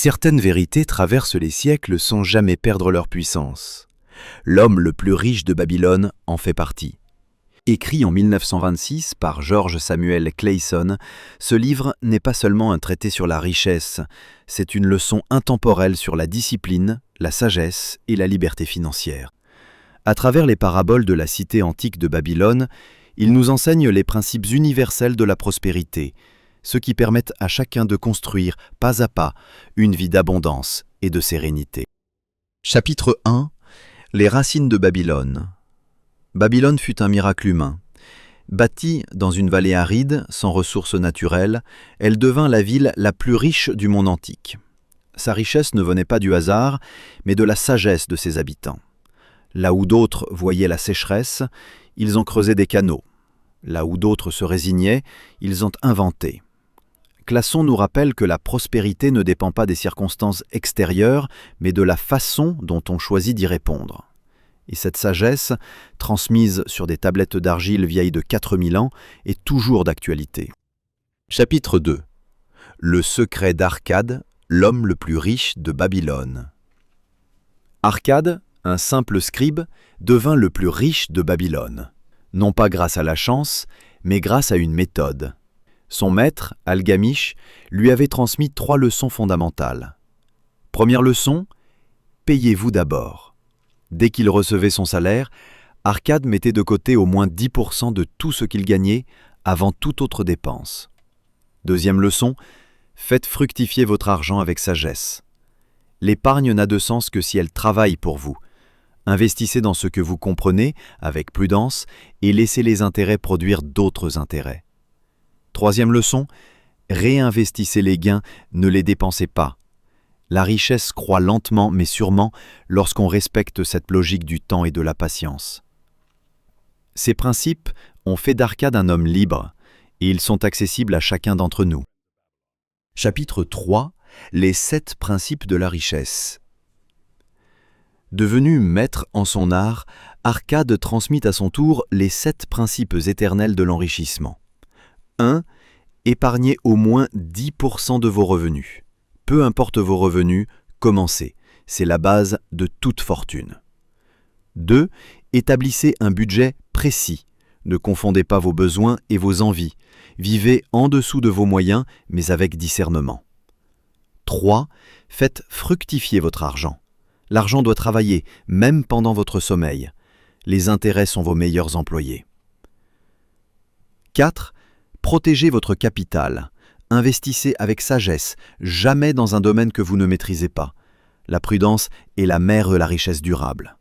Certaines vérités traversent les siècles sans jamais perdre leur puissance. L'homme le plus riche de Babylone en fait partie. Écrit en 1926 par George Samuel Clayson, ce livre n'est pas seulement un traité sur la richesse, c'est une leçon intemporelle sur la discipline, la sagesse et la liberté financière. À travers les paraboles de la cité antique de Babylone, il nous enseigne les principes universels de la prospérité, ceux qui permettent à chacun de construire, pas à pas, une vie d'abondance et de sérénité. Chapitre 1. Les racines de Babylone. Babylone fut un miracle humain. Bâtie dans une vallée aride, sans ressources naturelles, elle devint la ville la plus riche du monde antique. Sa richesse ne venait pas du hasard, mais de la sagesse de ses habitants. Là où d'autres voyaient la sécheresse, ils ont creusé des canaux. Là où d'autres se résignaient, ils ont inventé. Classon nous rappelle que la prospérité ne dépend pas des circonstances extérieures, mais de la façon dont on choisit d'y répondre. Et cette sagesse, transmise sur des tablettes d'argile vieilles de 4000 ans, est toujours d'actualité. Chapitre 2. Le secret d'Arcade, l'homme le plus riche de Babylone. Arcade, un simple scribe, devint le plus riche de Babylone. Non pas grâce à la chance, mais grâce à une méthode. Son maître, Algamish, lui avait transmis 3 leçons fondamentales. Première leçon, payez-vous d'abord. Dès qu'il recevait son salaire, Arcade mettait de côté au moins 10% de tout ce qu'il gagnait avant toute autre dépense. Deuxième leçon, faites fructifier votre argent avec sagesse. L'épargne n'a de sens que si elle travaille pour vous. Investissez dans ce que vous comprenez avec prudence et laissez les intérêts produire d'autres intérêts. Troisième leçon, réinvestissez les gains, ne les dépensez pas. La richesse croît lentement mais sûrement lorsqu'on respecte cette logique du temps et de la patience. Ces principes ont fait d'Arcade un homme libre et ils sont accessibles à chacun d'entre nous. Chapitre 3. Les 7 principes de la richesse. Devenu maître en son art, Arcade transmit à son tour les 7 principes éternels de l'enrichissement. 1. Épargnez au moins 10% de vos revenus. Peu importe vos revenus, commencez. C'est la base de toute fortune. 2. Établissez un budget précis. Ne confondez pas vos besoins et vos envies. Vivez en dessous de vos moyens, mais avec discernement. 3. Faites fructifier votre argent. L'argent doit travailler, même pendant votre sommeil. Les intérêts sont vos meilleurs employés. 4. Protégez votre capital. Investissez avec sagesse, jamais dans un domaine que vous ne maîtrisez pas. La prudence est la mère de la richesse durable.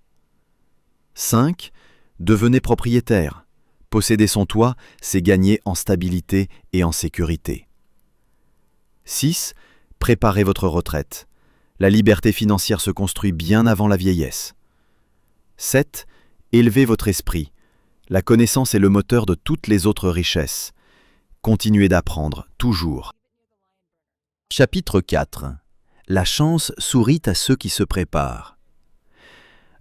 5. Devenez propriétaire. Posséder son toit, c'est gagner en stabilité et en sécurité. 6. Préparez votre retraite. La liberté financière se construit bien avant la vieillesse. 7. Élevez votre esprit. La connaissance est le moteur de toutes les autres richesses. Continuez d'apprendre, toujours. Chapitre 4. La chance sourit à ceux qui se préparent.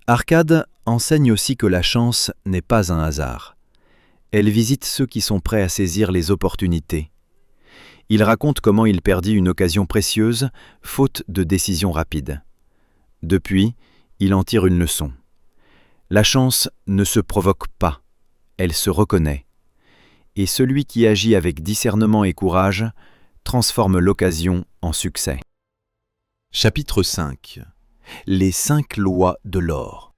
Arcade enseigne aussi que la chance n'est pas un hasard. Elle visite ceux qui sont prêts à saisir les opportunités. Il raconte comment il perdit une occasion précieuse, faute de décision rapide. Depuis, il en tire une leçon. La chance ne se provoque pas, elle se reconnaît. Et celui qui agit avec discernement et courage transforme l'occasion en succès. Chapitre 5. Les 5 lois de l'or.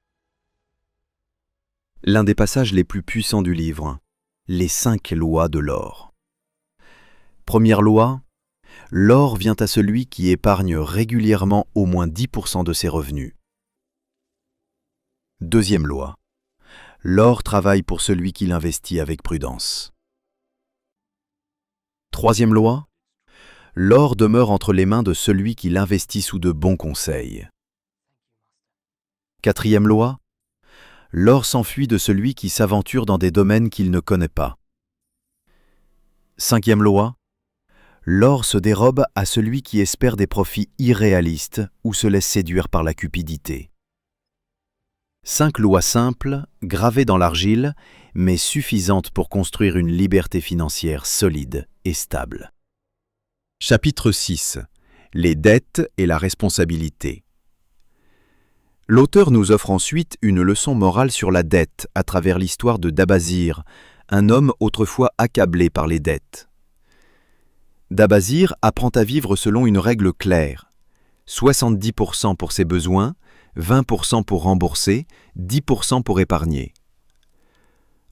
L'un des passages les plus puissants du livre, les 5 lois de l'or. Première loi, l'or vient à celui qui épargne régulièrement au moins 10% de ses revenus. Deuxième loi, l'or travaille pour celui qui l'investit avec prudence. Troisième loi, l'or demeure entre les mains de celui qui l'investit sous de bons conseils. Quatrième loi, l'or s'enfuit de celui qui s'aventure dans des domaines qu'il ne connaît pas. Cinquième loi, l'or se dérobe à celui qui espère des profits irréalistes ou se laisse séduire par la cupidité. 5 lois simples, gravées dans l'argile, mais suffisantes pour construire une liberté financière solide et stable. Chapitre 6. les dettes et la responsabilité. L'auteur nous offre ensuite une leçon morale sur la dette à travers l'histoire de Dabazir, un homme autrefois accablé par les dettes. Dabazir apprend à vivre selon une règle claire. 70% pour ses besoins, 20% pour rembourser, 10% pour épargner.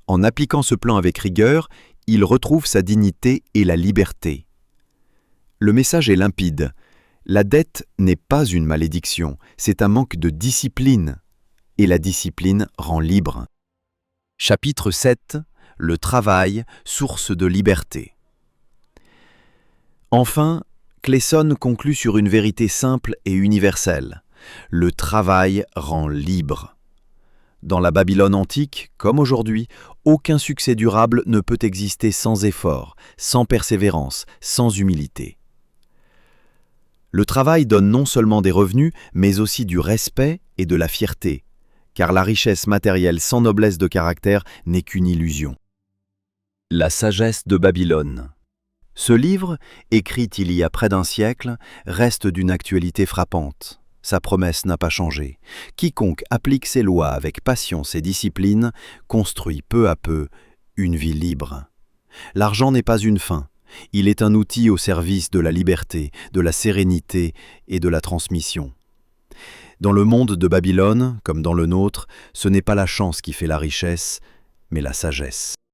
En appliquant ce plan avec rigueur, il retrouve sa dignité et la liberté. Le message est limpide. La dette n'est pas une malédiction, c'est un manque de discipline. Et la discipline rend libre. Chapitre 7. Le travail, source de liberté. Enfin, Clayson conclut sur une vérité simple et universelle. Le travail rend libre. Dans la Babylone antique, comme aujourd'hui, aucun succès durable ne peut exister sans effort, sans persévérance, sans humilité. Le travail donne non seulement des revenus, mais aussi du respect et de la fierté, car la richesse matérielle sans noblesse de caractère n'est qu'une illusion. La sagesse de Babylone. Ce livre, écrit il y a près d'un siècle, reste d'une actualité frappante. Sa promesse n'a pas changé. Quiconque applique ses lois avec patience et discipline construit peu à peu une vie libre. L'argent n'est pas une fin. Il est un outil au service de la liberté, de la sérénité et de la transmission. Dans le monde de Babylone, comme dans le nôtre, ce n'est pas la chance qui fait la richesse, mais la sagesse.